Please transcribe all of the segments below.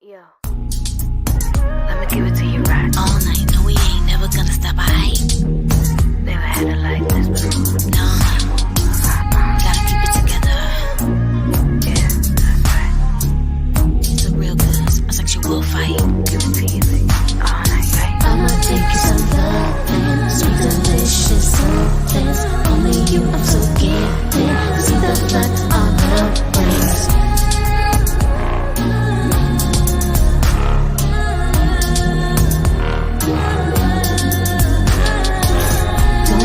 Yo, let me give it to you right all night. No, we ain't never gonna stop. I never had it like this before. No, gotta keep it together. Yeah, that's right. It's a real good, a sexual fight. Give it to you like all night, right? I'ma take you some loving, sweet, delicious somethings. Only you, I'm so gifted. See the blood on the brains.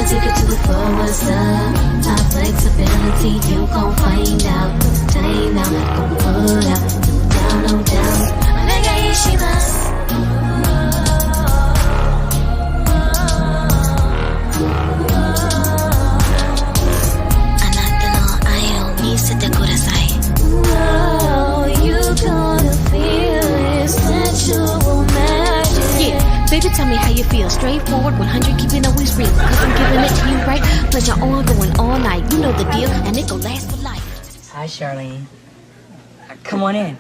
Take it to the floor, what's up? Our flexibility, you gon' find out. Time out, gon' put out. Down, no doubt. Nega ishimasu. Anata no ai o misete kudasai. Oh, you gonna feel it, sensual magic. Yeah, baby, tell me how you feel. Straightforward, 100, keeping always real. Cause I'm giving it to you right. Pleasure on, going all night. You know the deal, and it gon' last for life. Hi, Charlene. Come on in.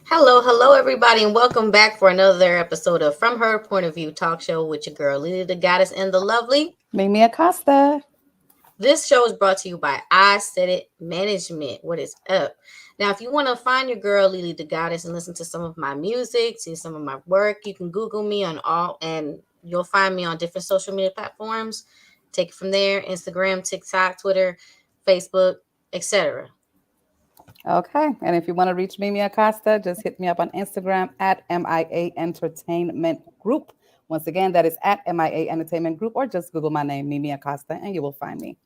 Hello, everybody, and welcome back for another episode of From Her Point of View talk show with your girl, LeeLee, the goddess, and the lovely Mimie Acosta. This show is brought to you by I Said It Management. What is up? Now, if you want to find your girl, LeeLee, the goddess, and listen to some of my music, see some of my work, you can Google me on all, and you'll find me on different social media platforms. Take it from there: Instagram, TikTok, Twitter, Facebook, etc. Okay, and if you want to reach Mimie Acosta, just hit me up on Instagram at M.I.A Entertainment Group. Once again, that is at M.I.A Entertainment Group, or just Google my name, Mimie Acosta, and you will find me.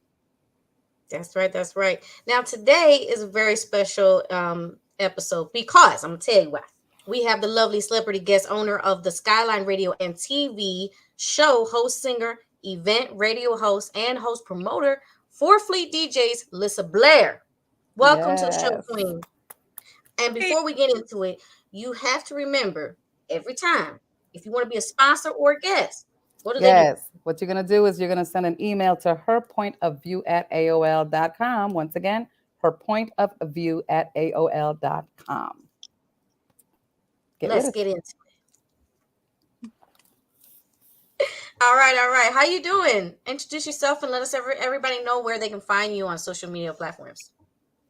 That's right. That's right. Now, today is a very special episode because I'm going to tell you why. We have the lovely celebrity guest owner of the Skyline Radio and TV show, host, singer, event, radio host, and host promoter for Fleet DJs, Lissa Blair. Welcome to the show, Yes. Queen. And before we get into it, you have to remember every time, if you want to be a sponsor or a guest, what do they do? Yes. What you're going to do is you're going to send an email to herpointofview@aol.com. Once again, herpointofview@aol.com. Let's get into it. All right. How you doing? Introduce yourself and let us everybody know where they can find you on social media platforms.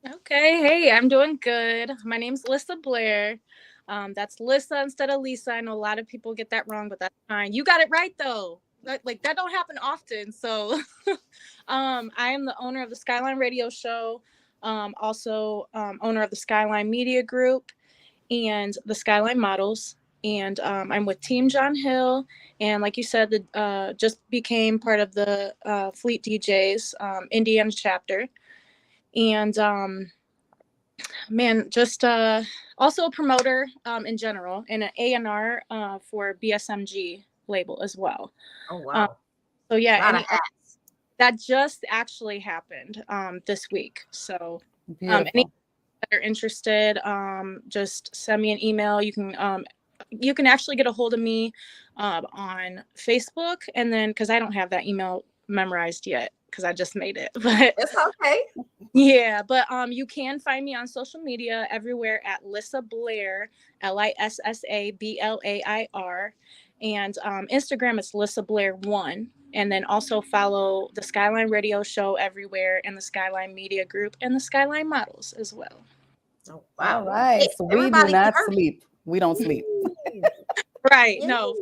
Okay, hey, I'm doing good. My name's Lissa Blair. That's Lissa instead of Lisa. I know a lot of people get that wrong, but that's fine. You got it right though. Like that don't happen often. So, I am the owner of the Skyline radio show. Also, owner of the Skyline Media Group and the Skyline Models. And I'm with Team John Hill, and like you said, the just became part of the Fleet DJs Indiana chapter. And man, just also a promoter in general, and an A&R for BSMG label as well. Oh wow! So yeah, a lot of hats. That just actually happened this week. So any that are interested, just send me an email. You can actually get a hold of me on Facebook, and then because I don't have that email memorized yet because I just made it, but it's okay. Yeah, but you can find me on social media everywhere at Lissa Blair, LISSA BLAIR, and Instagram is Lissa Blair 1, and then also follow the Skyline Radio Show everywhere, and the Skyline Media Group, and the Skyline Models as well. Oh wow! All right, hey, so we do not sleep. We don't sleep. Right? No.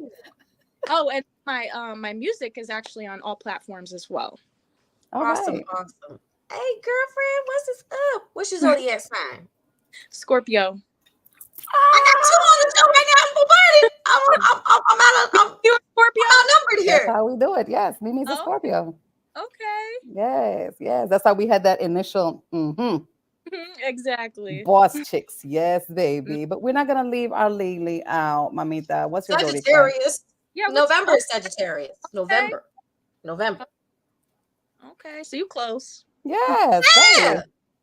Oh, and my music is actually on all platforms as well. Awesome. Hey, girlfriend, what's this up? What's your zodiac sign? Scorpio. I got two on the show right now. I'm outnumbered here. That's how we do it. Yes, Mimie's a Scorpio. Okay. Yes. That's how we had that initial. Exactly. Boss chicks. Yes, baby. But we're not gonna leave our LeeLee out, Mamita. What's your zodiac sign? Sagittarius. Yeah. November is Sagittarius. November. Okay, so you close. Yes.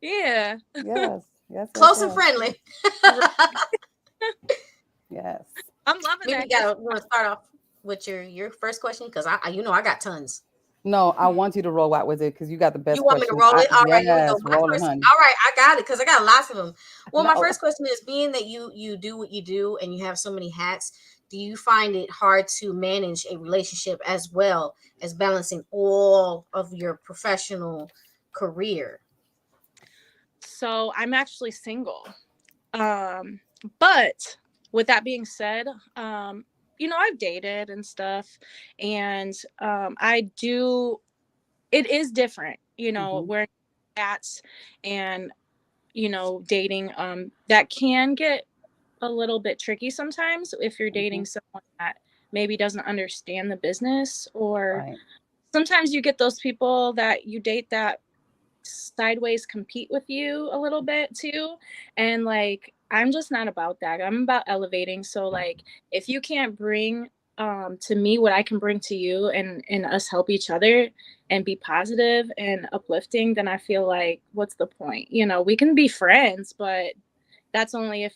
Yeah. Yes. Close and friendly. Yes. I'm loving that. You want to start off with your first question because I got tons. No, I want you to roll out with it because you got the best. You want me to roll it? All right. Yes, roll it, honey. All right, I got it because I got lots of them. Well, my first question is: being that you do what you do and you have so many hats, do you find it hard to manage a relationship as well as balancing all of your professional career? So I'm actually single. But with that being said, I've dated and stuff, and it is different, wearing hats and, dating, that can get a little bit tricky sometimes if you're dating someone that maybe doesn't understand the business, or sometimes you get those people that you date that sideways compete with you a little bit too, and like I'm just not about that. I'm about elevating. So like if you can't bring to me what I can bring to you, and us help each other and be positive and uplifting, then I feel like what's the point? We can be friends, but that's only if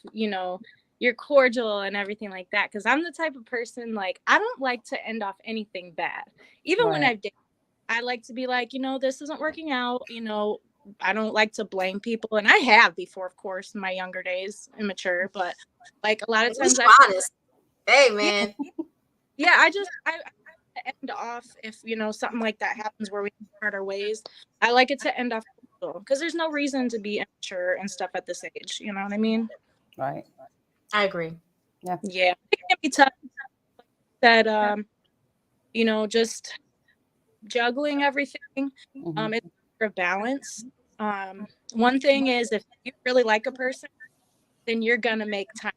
you're cordial and everything like that, because I'm the type of person, like I don't like to end off anything bad. Even when I've dated, I like to be like, this isn't working out. I don't like to blame people. And I have before, of course, in my younger days, immature. But like a lot of times honest. Hey, man. Yeah, I end off if, something like that happens where we part our ways. I like it to end off because there's no reason to be immature and stuff at this age. You know what I mean? Right. I agree. Yeah. It can be tough. That, just juggling everything. It's a balance. One thing is, if you really like a person, then you're gonna make time,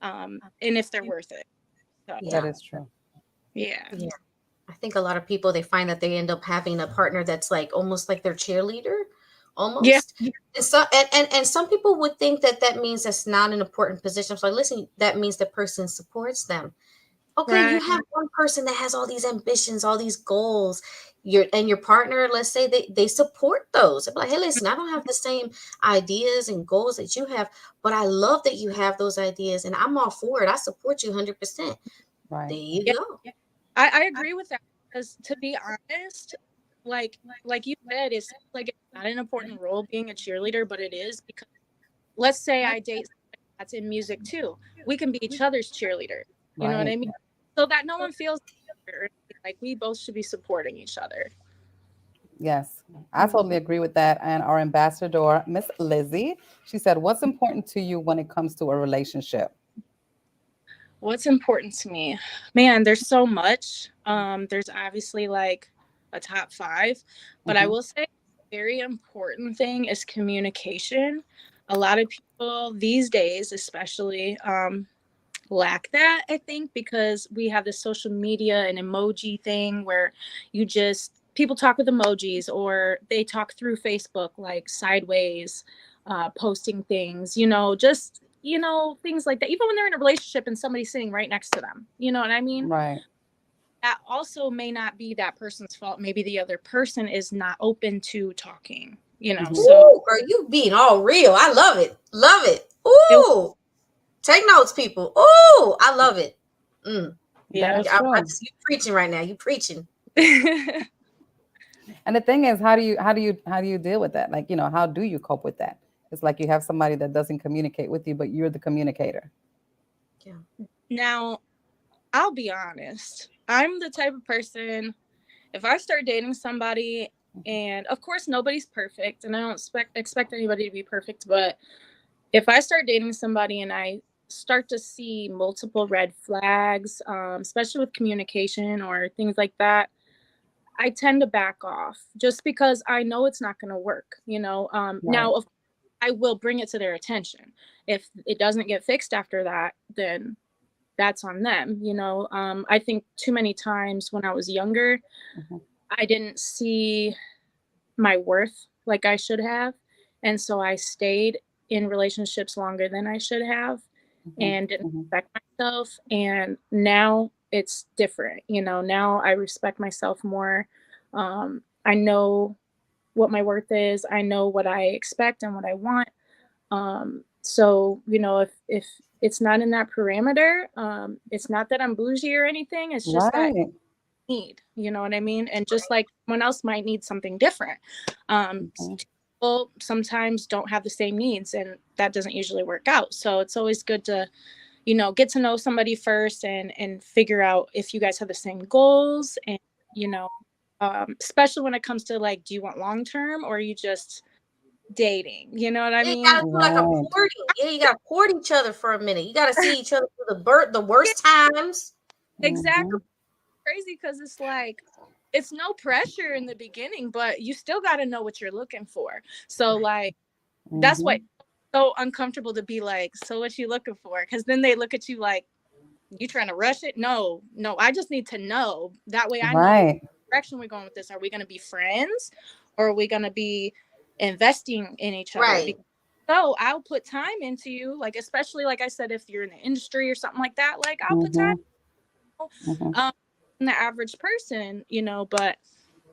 and if they're worth it. So, that is true. Yeah. I think a lot of people, they find that they end up having a partner that's like almost like their cheerleader, almost. Yeah. And some people would think that means that's not an important position. So listen, that means the person supports them. Okay, you have one person that has all these ambitions, all these goals. your partner, let's say they support those. They're like, hey, listen, I don't have the same ideas and goals that you have, but I love that you have those ideas and I'm all for it. I support you 100%. Right. There you Yeah, go. I agree with that, because to be honest, like you said, it seems like it's not an important role being a cheerleader, but it is, because let's say I date somebody that's in music too. We can be each other's cheerleader. You know what I Right. mean? So that no one feels like we both should be supporting each other. Yes, I totally agree with that. And our ambassador, Miss Lizzie, she said, "What's important to you when it comes to a relationship?" What's important to me? Man, there's so much. There's obviously like a top 5, but I Mhm. will say a very important thing is communication. A lot of people these days, especially, lack that, I think, because we have this social media and emoji thing where people talk with emojis, or they talk through Facebook like sideways, posting things, just things like that, even when they're in a relationship and somebody's sitting right next to them, you know what I mean? Right. That also may not be that person's fault. Maybe the other person is not open to talking, Mhm. so Ooh, girl, you being all real. I love it. Love it. it, Ooh. Take notes, people. Ooh, I love it. Mm. That yeah. is true. You preaching right now. You preaching. And the thing is, how do you deal with that? Like, how do you cope with that? It's like you have somebody that doesn't communicate with you, but you're the communicator. Yeah. Now, I'll be honest. I'm the type of person, if I start dating somebody, and of course nobody's perfect, and I don't expect anybody to be perfect, but if I start dating somebody and I start to see multiple red flags, especially with communication or things like that, I tend to back off, just because I know it's not going to work. Right. Now, I will bring it to their attention. If it doesn't get fixed after that, then that's on them. I think too many times when I was younger, Mhm. I didn't see my worth like I should have. And so I stayed in relationships longer than I should have Mhm. and didn't Mhm. respect myself. And now it's different. Now I respect myself more. I know what my worth is. I know what I expect and what I want. So, if it's not in that parameter, it's not that I'm bougie or anything. It's just that Right. need, you know what I mean? And just like someone else might need something different. Mhm. People sometimes don't have the same needs, and that doesn't usually work out. So it's always good to, get to know somebody first and figure out if you guys have the same goals, and, you know, especially when it comes to like, do you want long term, or are you just dating? You know what I Yeah, you mean? gotta do like a Right. courting. Yeah, you gotta court each other for a minute. You gotta see each other through the Yeah, worst times. exactly. Mhm. Crazy, because it's like, it's no pressure in the beginning, but you still got to know what you're looking for. So like, that's why Mhm. it's so uncomfortable to be like, so what you looking for? Because then they look at you like, you trying to rush it? No, I just need to know. That way I know what Right. direction we're going with this. Are we going to be friends, or are we going to be investing in each other? Right. So I'll put time into you, like, especially like I said, if you're in the industry or something like that, like I'll put time, Mhm. Mhm. um in the average person, but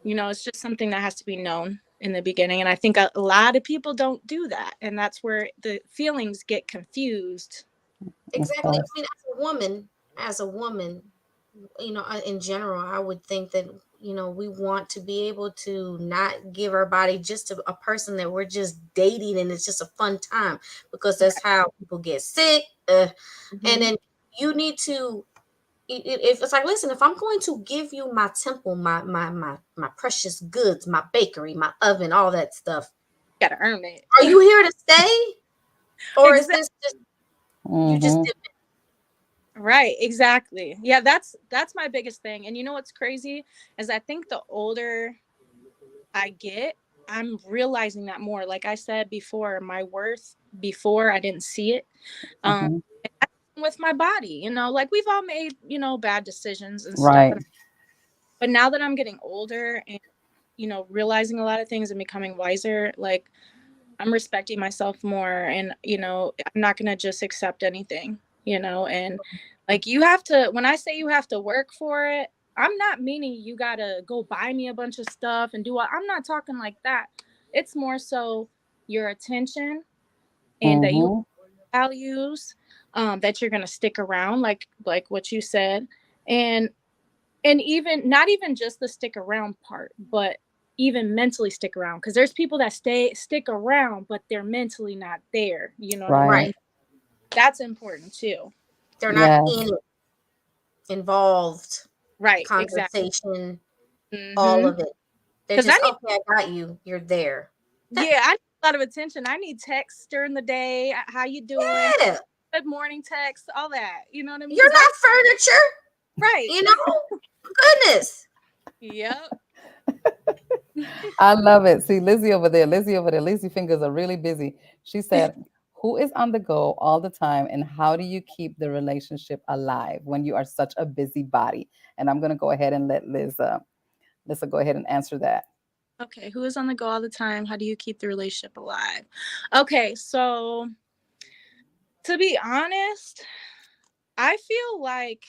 it's just something that has to be known in the beginning. And I think a lot of people don't do that, and that's where the feelings get confused. Of Exactly. I course. mean, as a woman, in general, I would think that, we want to be able to not give our body just to a person that we're just dating and it's just a fun time, because that's how people get sick. And Mhm. then you need to, if it's like, listen, if I'm going to give you my temple, my precious goods, my bakery, my oven, all that stuff, Gotta earn it. are you here to stay? Or is Exactly. this just you just Mhm. dip Right, exactly. Yeah, that's my biggest thing. And you know what's crazy is I think the older I get, I'm realizing that more. Like I said before, my worth before I didn't see it. Um Mhm. with my body, like we've all made, bad decisions and stuff. Right. But now that I'm getting older and, realizing a lot of things and becoming wiser, like I'm respecting myself more, and, I'm not going to just accept anything, and like you have to, when I say you have to work for it, I'm not meaning you gotta go buy me a bunch of stuff and do what. I'm not talking like that. It's more so your attention and that you Mm-hmm. values, that you're gonna stick around, like what you said, and even not even just the stick around part, but even mentally stick around, because there's people that stick around but they're mentally not there, you know what I Right. mean? Right. That's important too. They're not Yes. in it, involved, Right, exactly. conversation, all Mm-hmm. of it. They're Because I just, need, okay, I got you. You're there. yeah, I need a lot of attention. I need texts during the day. How you doing? Yeah. Good morning text, all that, you know what I mean? You're Because I, not furniture. right. You know? Goodness. Yep. I love it. See, Lizzie over there, Lizzie fingers are really busy. She said, who is on the go all the time and how do you keep the relationship alive when you are such a busy body? And I'm going to go ahead and let Lissa go ahead and answer that. Okay, who is on the go all the time? How do you keep the relationship alive? Okay, so to be honest, I feel like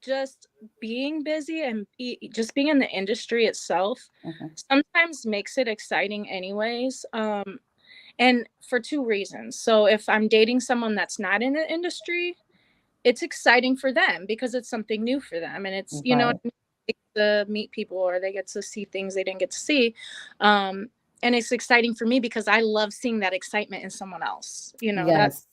just being busy and just being in the industry itself Mm-hmm. sometimes makes it exciting anyways, and for two reasons. So if I'm dating someone that's not in the industry, it's exciting for them because it's something new for them, and it's, you know, Right. they get to meet people or they get to see things they didn't get to see, and it's exciting for me because I love seeing that excitement in someone else, you know, that Yes.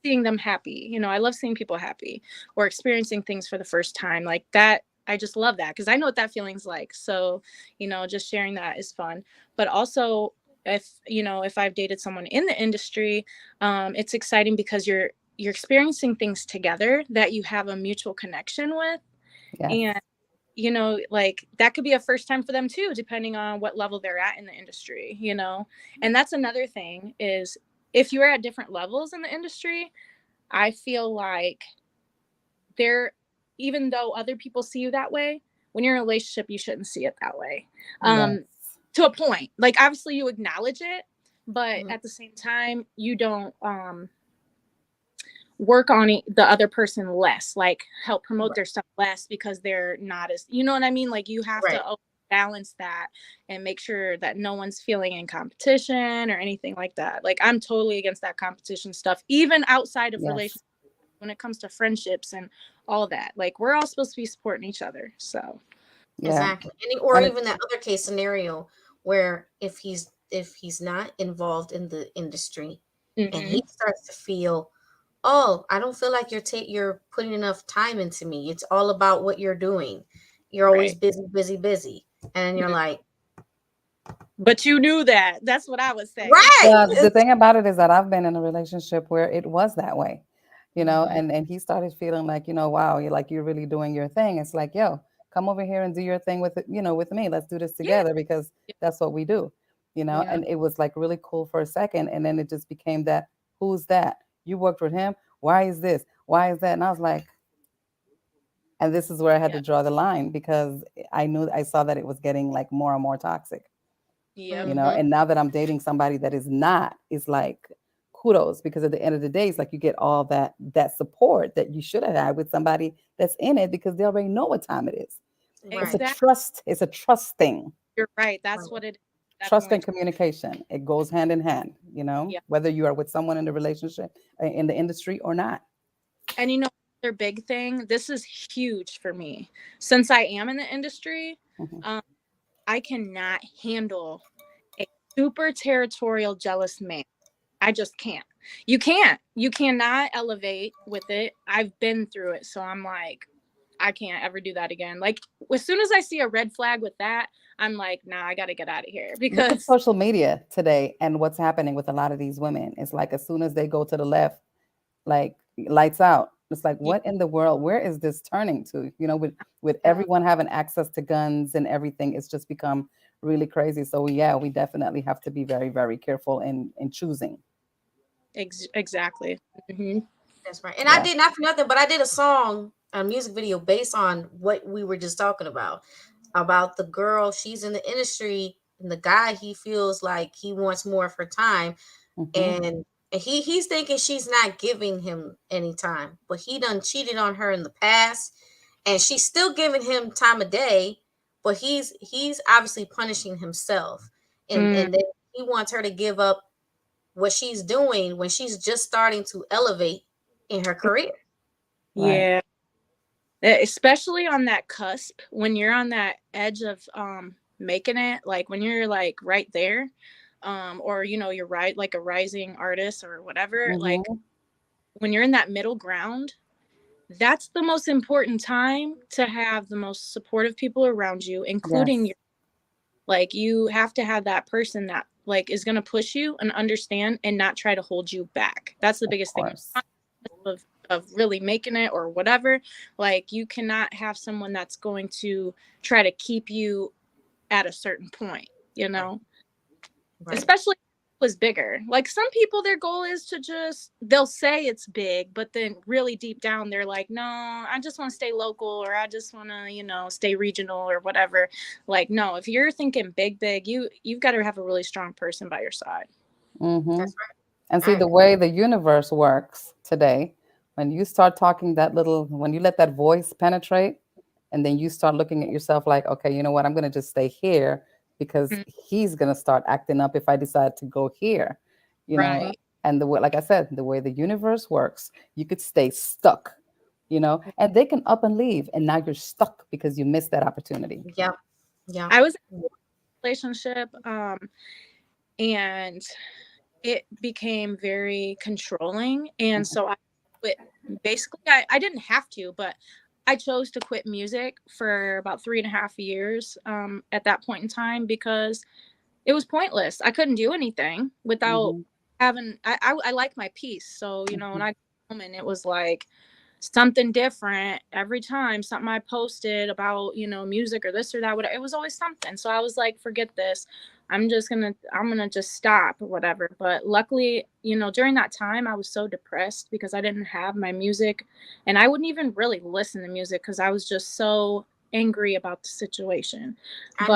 seeing them happy. You know, I love seeing people happy or experiencing things for the first time like that. I just love that because I know what that feeling's like. So, you know, just sharing that is fun. But also, if you know, if I've dated someone in the industry, it's exciting because you're experiencing things together that you have a mutual connection with, Yes. and you know, like that could be a first time for them too, depending on what level they're at in the industry, you know. And that's another thing is, if you're at different levels in the industry, I feel like there, even though other people see you that way, when you're in a relationship, you shouldn't see it that way. Yes. To a point, like obviously you acknowledge it, but Mhm. at the same time, you don't work on the other person less, like help promote Right. their stuff less because they're not as, you know what I mean? Like you have Right. to balance that and make sure that no one's feeling in competition or anything like that. Like I'm totally against that competition stuff, even outside of Yes. relationships, when it comes to friendships and all that. Like we're all supposed to be supporting each other. So Yeah. Exactly. Or And it, even that other case scenario where if he's not involved in the industry and mm-hmm. he starts to feel, oh, I don't feel like you're putting enough time into me. It's all about what you're doing. You're always Right. busy, busy, busy. And you're Mhm. like, But you knew that. That's what I was saying. right. well, the thing about it is that I've been in a relationship where it was that way, Mhm. and he started feeling like, wow, you're really doing your thing. It's like, yo, come over here and do your thing with it, with me. Let's do this Yeah. together because that's what we do, Yeah. and it was like really cool for a second. And then it just became that, who's that? You worked with him. Why is this? Why is that? And I was like, and this is where I had to Yeah. draw the line because I saw that it was getting like more and more toxic. Yep. Mhm. And now that I'm dating somebody that is not, it's like kudos, because at the end of the day, it's like you get all that support that you should have had with somebody that's in it because they already know what time it is. Right. Exactly. It's a trust thing. You're right. That's Right. what it is. Trust Definitely. and communication. It goes hand in hand, Yeah. whether you are with someone in the relationship in the industry or not. And you know, their big thing, this is huge for me. Since I am in the industry, Mhm. um, I cannot handle a super territorial, jealous man. I just can't. You can't. You cannot elevate with it. I've been through it. So I'm like, I can't ever do that again. Like, as soon as I see a red flag with that, I'm like, nah, I got to get out of here Look at because, social media today and what's happening with a lot of these women. It's like as soon as they go to the left, like lights out. It's like, yeah, what in the world? Where is this turning to? With everyone having access to guns and everything, it's just become really crazy. So yeah, we definitely have to be very, very careful in choosing. exactly. Hmm. That's right. And I Yeah. did, not for nothing, but I did a music video based on what we were just talking about the girl. She's in the industry, and the guy, he feels like he wants more of her time, Hmm. and he's thinking she's not giving him any time, but he done cheated on her in the past, and she's still giving him time of day, but he's obviously punishing himself, and then he wants her to give up what she's doing when she's just starting to elevate in her career. Yeah. Especially on that cusp, when you're on that edge of making it, like when you're like right there, or you know, you're right, like a rising artist or whatever, like when you're in that middle ground, that's the most important time to have the most supportive people around you, including your, like, you have to have that person that like is going to push you and understand and not try to hold you back. That's the biggest thing of really making it or whatever. Like, you cannot have someone that's going to try to keep you at a certain point, you know. Especially if it was bigger. Like, some people, their goal is to just, they'll say it's big, but then really deep down they're like, no, I just want to stay local, or I just want to, you know, stay regional or whatever. Like, no, if you're thinking big, you've got to have a really strong person by your side. That's right. And see, the way the universe works today, when you start talking that little, when you let that voice penetrate, and then you start looking at yourself like, okay, you know what, I'm going to just stay here because he's going to start acting up if I decide to go here, you know. And the way, like I said, the way the universe works, you could stay stuck, you know, and they can up and leave, and now you're stuck because you missed that opportunity. Yeah. I was in a relationship, and it became very controlling, and so I quit. Basically, I didn't have to, but I chose to quit music for about 3.5 years at that point in time, because it was pointless. I couldn't do anything without having, I like my peace. So, you know, when I got home and it was like something different every time, something I posted about, you know, music or this or that, it was always something. So I was like, forget this. I'm gonna just stop or whatever. But luckily, you know, during that time I was so depressed because I didn't have my music, and I wouldn't even really listen to music because I was just so angry about the situation. I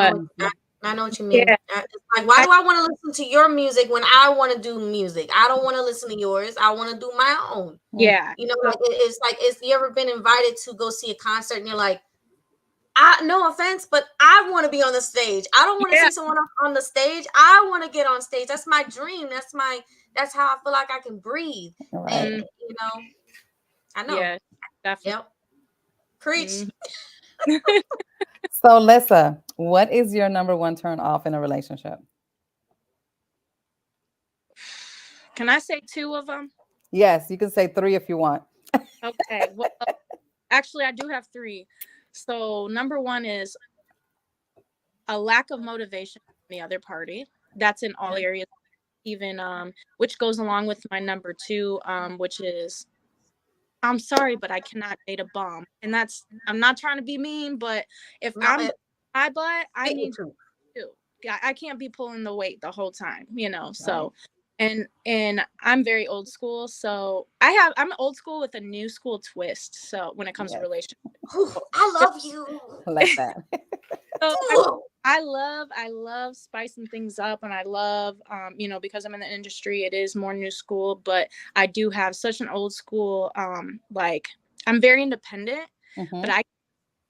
know what you mean. Yeah. It's like, why do I want to listen to your music when I want to do music? I don't want to listen to yours. I want to do my own. Yeah. You know, like it's like, you ever been invited to go see a concert and you're like, no offense, but I want to be on the stage. I don't want to see someone else on the stage. I want to get on stage. That's my dream. That's how I feel like I can breathe. And you know, I know. Yeah, definitely. Yep. Preach. So, Lissa, what is your number one turn off in a relationship? Can I say 2 of them? Yes, you can say 3 if you want. Okay. Well, actually, I do have 3. So number 1 is a lack of motivation from the other party. That's in all areas, even which goes along with my number 2, which is, I'm sorry, but I cannot date a bum. And that's, I'm not trying to be mean, but if I'm my butt, I need to. I can't be pulling the weight the whole time, you know. So and I'm very old school, so I'm old school with a new school twist. So when it comes to relationships, I love you. I like that. So I love spicing things up, and I love you know, because I'm in the industry, it is more new school, but I do have such an old school like, I'm very independent, but I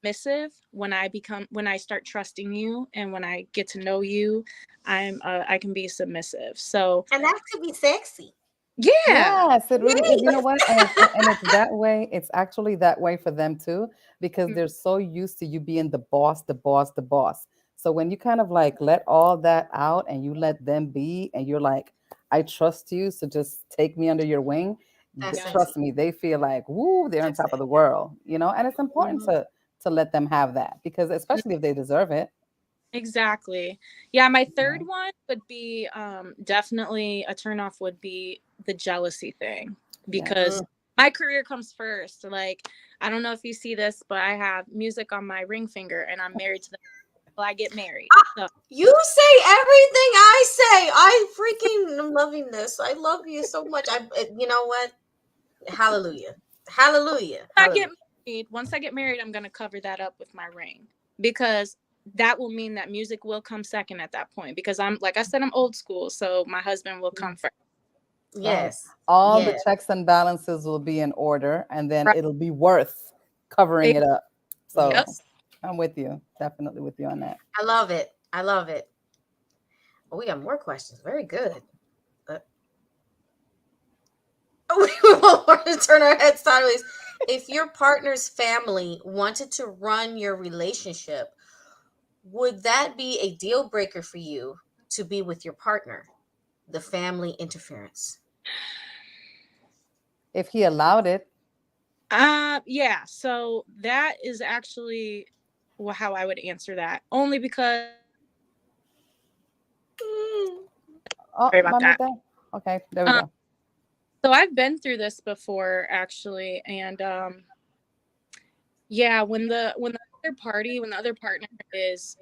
submissive when I start trusting you, and when I get to know you, I can be submissive. So, and that could be sexy. Yes, it really is. You know what? And it's that way. It's actually that way for them too, because they're so used to you being the boss, the boss, the boss. So when you kind of like let all that out and you let them be, and you're like, I trust you, so just take me under your wing. Trust me, they feel like, woo, they're on top of the world, you know. And it's important to let them have that, because especially if they deserve it. Exactly. Yeah, my third one would be definitely a turnoff would be the jealousy thing, because my career comes first. Like, I don't know if you see this, but I have music on my ring finger, and I'm married to them until I get married. So. You say everything I say. I freaking am loving this. I love you so much. You know what? Hallelujah. Hallelujah. Once I get married, I'm going to cover that up with my ring, because that will mean that music will come second at that point, because I'm, like I said, I'm old school. So my husband will come first. Yes. All the checks and balances will be in order, and then it'll be worth covering it up. So Yes. I'm with you. Definitely with you on that. I love it. I love it. Oh, we got more questions. Very good. We want to turn our heads sideways. If your partner's family wanted to run your relationship, would that be a deal breaker for you to be with your partner? The family interference. If he allowed it. Yeah. So that is actually how I would answer that. Only because Oh, sorry about that. Okay, there we go. So I've been through this before, actually, and yeah, when the other partner is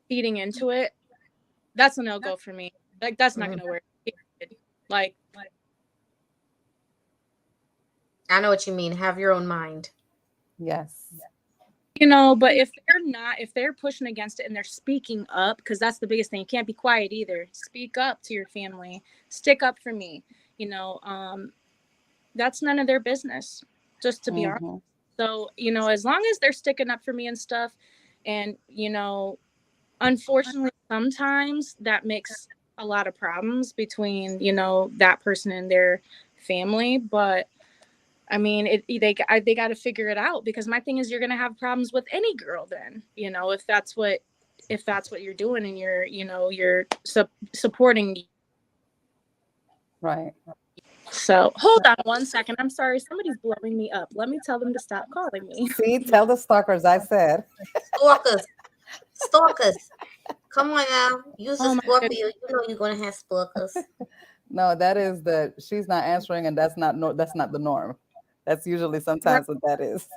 feeding into it, that's a no-go for me. Like, that's not gonna work. Like I know what you mean. Have your own mind. Yes. but if they're pushing against it and they're speaking up, because that's the biggest thing. You can't be quiet either. Speak up to your family. Stick up for me. That's none of their business, just to be honest. So, as long as they're sticking up for me and stuff, and, unfortunately, sometimes that makes a lot of problems between, that person and their family. But I mean, they got to figure it out, because my thing is, you're going to have problems with any girl then, if that's what you're doing, and you're supporting. Right. So hold on one second. I'm sorry. Somebody's blowing me up. Let me tell them to stop calling me. See, tell the stalkers I said. Stalkers. Come on now. Use a Oh my Scorpio. goodness. You know you're gonna have stalkers. No, that is she's not answering, and that's not the norm. That's usually sometimes what that is.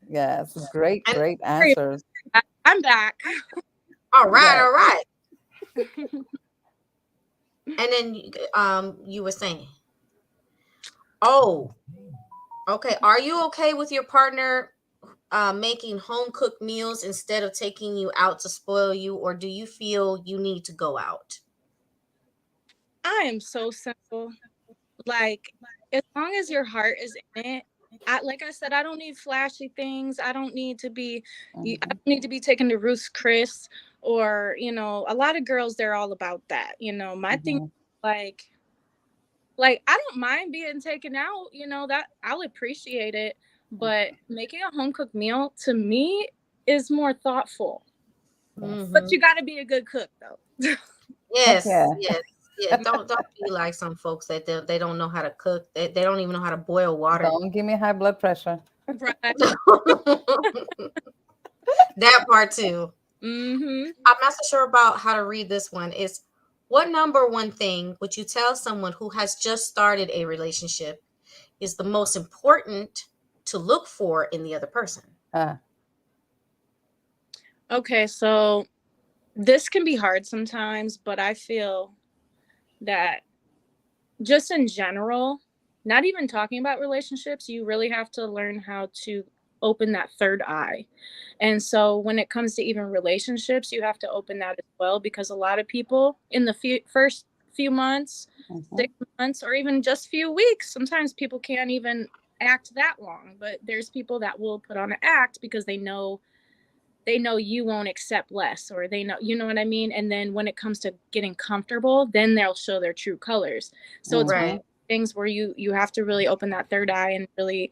Yes, great answers. I'm back. All right, Yes. all right. And then you were saying, oh, okay. Are you okay with your partner making home cooked meals instead of taking you out to spoil you, or do you feel you need to go out? I am so simple. Like, as long as your heart is in it, like I said, I don't need flashy things. I don't need to be taken to Ruth's Chris, or, a lot of girls, they're all about that. My thing, like I don't mind being taken out, that I'll appreciate it. But making a home cooked meal, to me, is more thoughtful. But you got to be a good cook, though. Yes, Yeah. yeah. Don't be like some folks that they don't know how to cook. They don't even know how to boil water. Don't give me high blood pressure. Right. That part too. Mm-hmm. I'm not so sure about how to read this one. Is what number one thing would you tell someone who has just started a relationship is the most important to look for in the other person? Okay, so this can be hard sometimes, but I feel that just in general, not even talking about relationships, you really have to learn how to open that third eye. And so when it comes to even relationships, you have to open that as well, because a lot of people in the first few months, 6 months, or even just few weeks, sometimes people can't even act that long, but there's people that will put on an act because they know you won't accept less, or they know, you know what I mean? And then when it comes to getting comfortable, then they'll show their true colors. So it's one of those things where you have to really open that third eye and really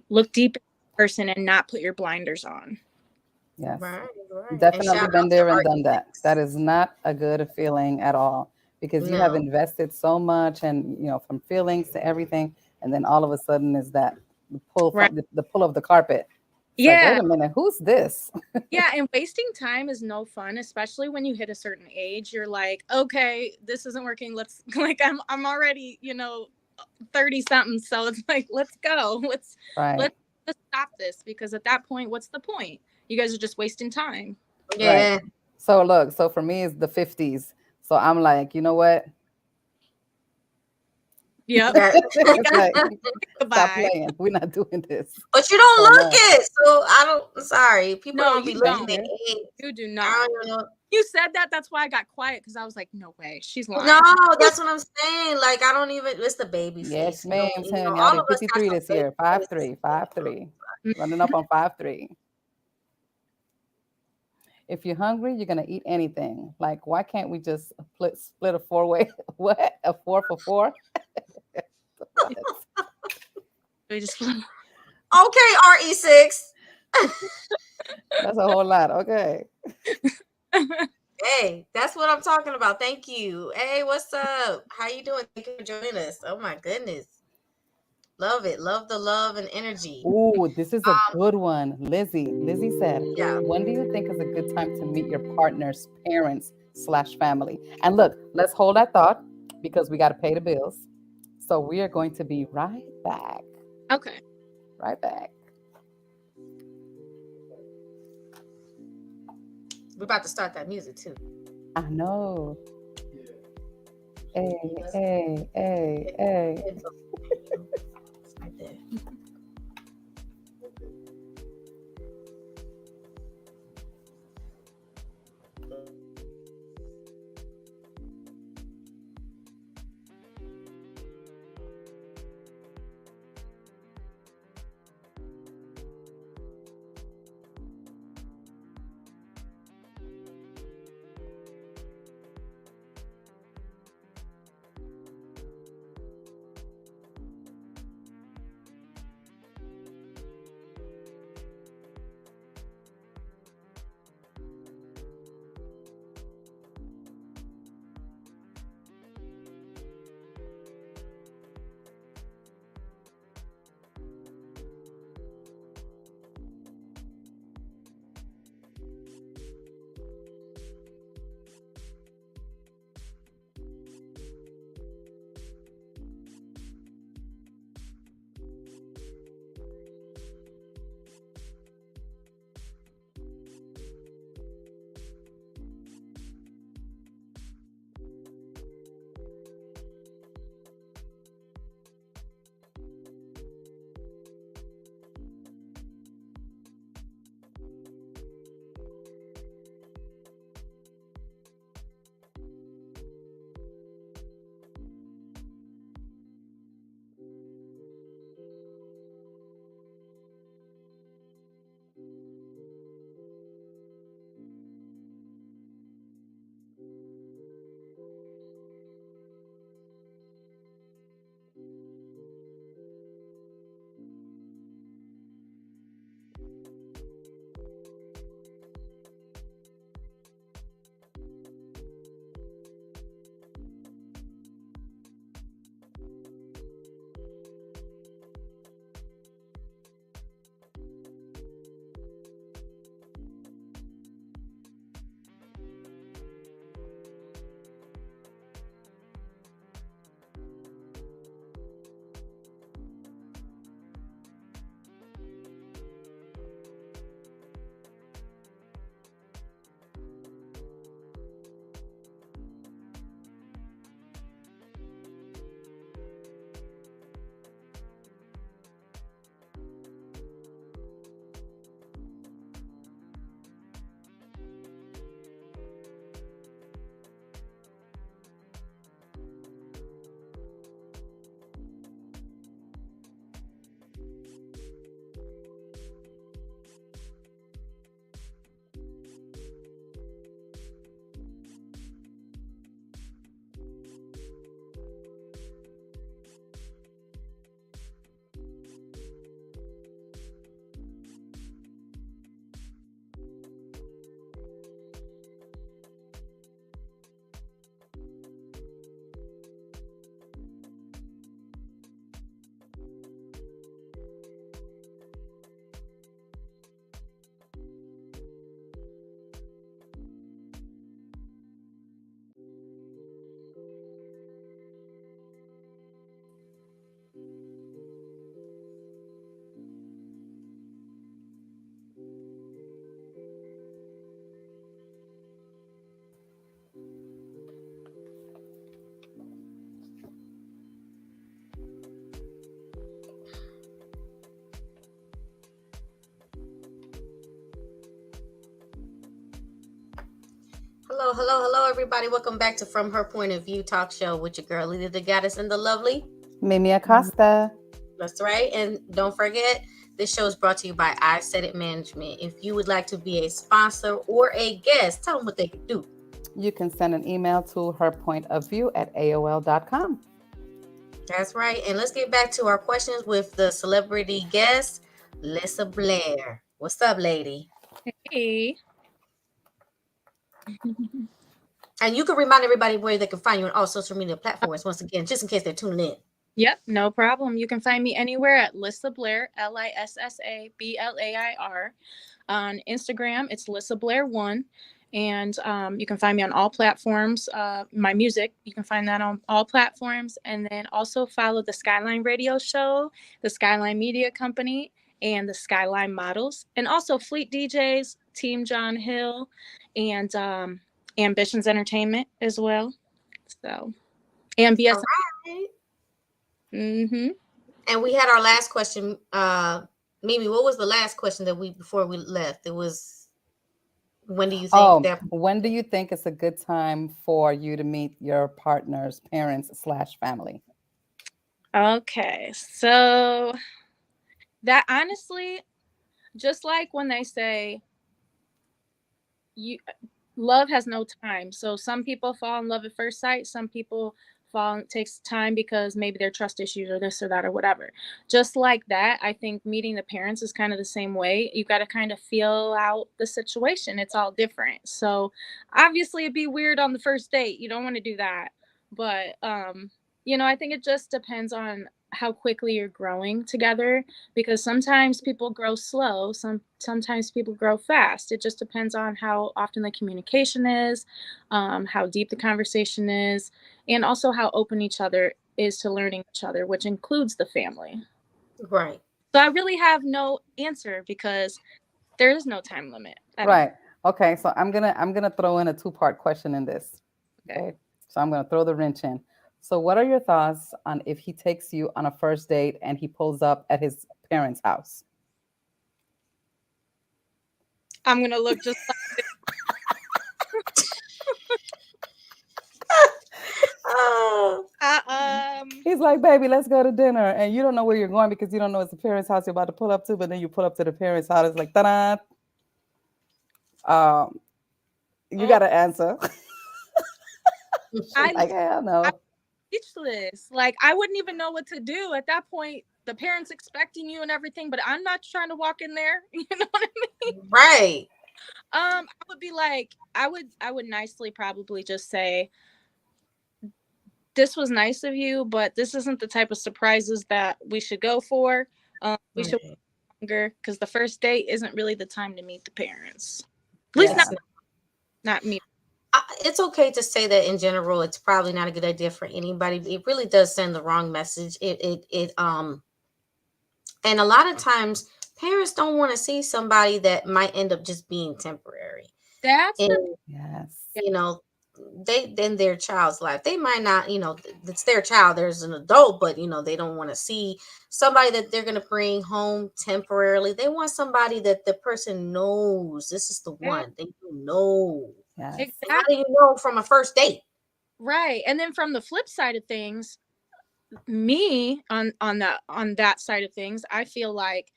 look deep in the person and not put your blinders on. Yes. Right. Definitely been there and done that. That is not a good feeling at all, because you have invested so much, and from feelings to everything, and then all of a sudden is that the pull from the pull of the carpet. It's like, wait a minute, who's this? Yeah, and wasting time is no fun, especially when you hit a certain age. You're like, okay, this isn't working. Let's I'm already 30 something, so it's like, let's go. Let's stop this, because at that point, what's the point? You guys are just wasting time. Yeah. Right. So for me, it's the 50s. So I'm like, you know what? Yep. Like, stop playing. We're not doing this. But you don't look it. So sorry. People don't be looking at age. You do not. You said that. That's why I got quiet, because I was like, no way. She's lying. No, that's what I'm saying. Like, I don't even, it's the baby face. Yes, ma'am. Y'all 53 this year. 5'3". Running up on 5'3". If you're hungry, you're gonna eat anything. Like, why can't we just split a four-way? What? A 4 for 4? What? We just Okay, RE6. That's a whole lot. Okay. Hey, that's what I'm talking about. Thank you. Hey, what's up? How you doing? Thank you for joining us. Oh my goodness. Love it. Love the love and energy. Ooh, this is a good one. Lizzie said, Yeah. when do you think is a good time to meet your partner's parents/family? And look, let's hold that thought because we got to pay the bills. So we are going to be right back. Okay. Right back. We're about to start that music too. I know. Hey, hey, hey, hey. It's right there. Hello, everybody. Welcome back to From Her Point of View talk show with your girl, LeeLee, the goddess and the lovely Mimie Acosta. That's right. And don't forget This show is brought to you by I Said It Management. If you would like to be a sponsor or a guest, tell them what they can do. You can send an email to herpointofview@aol.com. That's right. And let's get back to our questions with the celebrity guest, Lissa Blair. What's up, lady? Hey. And you can remind everybody where they can find you on all social media platforms once again, just in case they're tuning in. Yep, no problem. You can find me anywhere at Lissa Blair, LISSABLAIR. On Instagram, it's Lissa Blair 1. And you can find me on all platforms. My music, you can find that on all platforms. And then also follow the Skyline radio show, the Skyline Media Company, and the Skyline Models. And also Fleet DJs, Team John Hill, and Ambitions Entertainment as well. So, and BS. All right. Mm-hmm. And we had our last question. Mimie, what was the last question that before we left? It was, when do you think when do you think it's a good time for you to meet your partner's parents/family? Okay, so that honestly, just like when they say love has no time. So some people fall in love at first sight. Some people it takes time because maybe their trust issues or this or that or whatever. Just like that, I think meeting the parents is kind of the same way. You got to kind of feel out the situation. It's all different. So obviously it'd be weird on the first date. You don't want to do that. But, I think it just depends on how quickly you're growing together, because sometimes people grow slow. Sometimes people grow fast. It just depends on how often the communication is, how deep the conversation is, and also how open each other is to learning each other, which includes the family. Right. So I really have no answer because there is no time limit. Right. Okay. So I'm gonna throw in a 2-part question in this. Okay. So I'm gonna throw the wrench in. So what are your thoughts on if he takes you on a first date and he pulls up at his parents' house? I'm gonna look just like He's like, baby, let's go to dinner. And you don't know where you're going because you don't know it's the parents' house you're about to pull up to, but then you pull up to the parents' house. It's like, ta-da. You got to answer. Like, hell no. I'm speechless. Like, I wouldn't even know what to do at that point. The parents expecting you and everything, but I'm not trying to walk in there. You know what I mean? Right. I would be like, I would nicely probably just say, this was nice of you, but this isn't the type of surprises that we should go for. We should wait longer, because the first date isn't really the time to meet the parents. At least not me. It's okay to say that in general. It's probably not a good idea for anybody. It really does send the wrong message. And a lot of times parents don't want to see somebody that might end up just being temporary. That's in their child's life. They might not, it's their child. There's an adult, but they don't want to see somebody that they're going to bring home temporarily. They want somebody that the person knows this is the one. They know. Yes. Exactly. How do you know from a first date? Right. And then from the flip side of things, me on that side of things, I feel like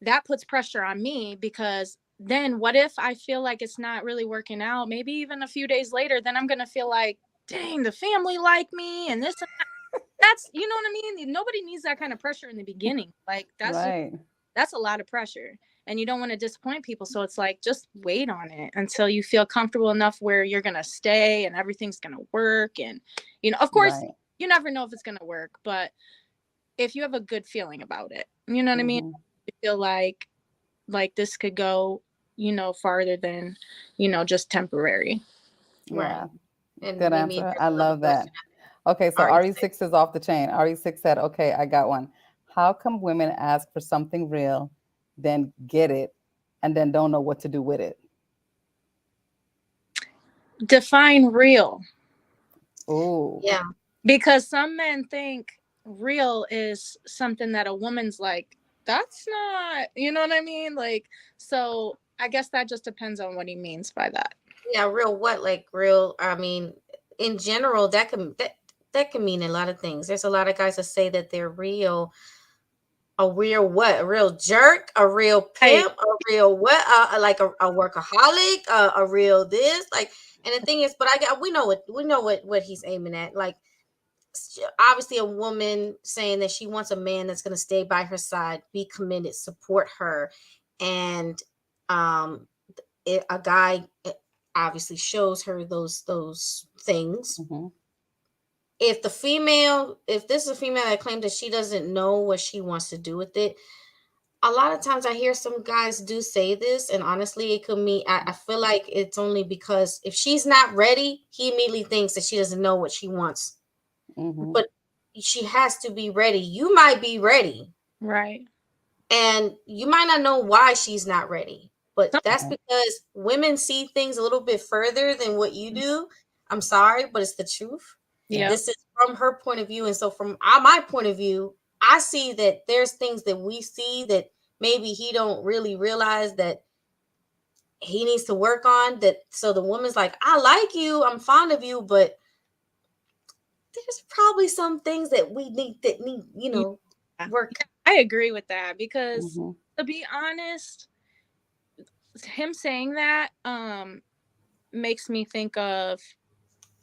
that puts pressure on me, because then what if I feel like it's not really working out? Maybe even a few days later, then I'm going to feel like, dang, the family like me and this and that. That's, you know what I mean? Nobody needs that kind of pressure in the beginning. Like, that's a lot of pressure, and you don't want to disappoint people. So it's like, just wait on it until you feel comfortable enough where you're going to stay and everything's going to work. And, of course, you never know if it's going to work, but if you have a good feeling about it, you know what I mean? You feel like this could go, farther than, just temporary. Right. And good answer. I love that. Okay, so RE6 is off the chain. RE6 said, okay, I got one. How come women ask for something real, then get it, and then don't know what to do with it? Define real. Oh. Yeah. Because some men think real is something that a woman's like, that's not, you know what I mean? Like, so I guess that just depends on what he means by that. Yeah, real what? Like real, I mean, in general, that can mean a lot of things. There's a lot of guys that say that they're real, a real what? A real jerk? A real pimp? A real what? Like a workaholic? A real this? Like, and the thing is, but we know what he's aiming at. Like, obviously, a woman saying that she wants a man that's going to stay by her side, be committed, support her, and a guy obviously shows her those things. Mm-hmm. If this is a female that claims that she doesn't know what she wants to do with it, a lot of times I hear some guys do say this, and honestly, it could mean I feel like it's only because if she's not ready, he immediately thinks that she doesn't know what she wants. Mm-hmm. But she has to be ready. You might be ready, Right. and you might not know why she's not ready. But that's because women see things a little bit further than what you do. I'm sorry, but it's the truth. Yeah. This is from her point of view. And so from my point of view, I see that there's things that we see that maybe he don't really realize that he needs to work on. That so the woman's like, I like you, I'm fond of you, but there's probably some things that we need, work. I agree with that because Mm-hmm. to be honest, him saying that makes me think of,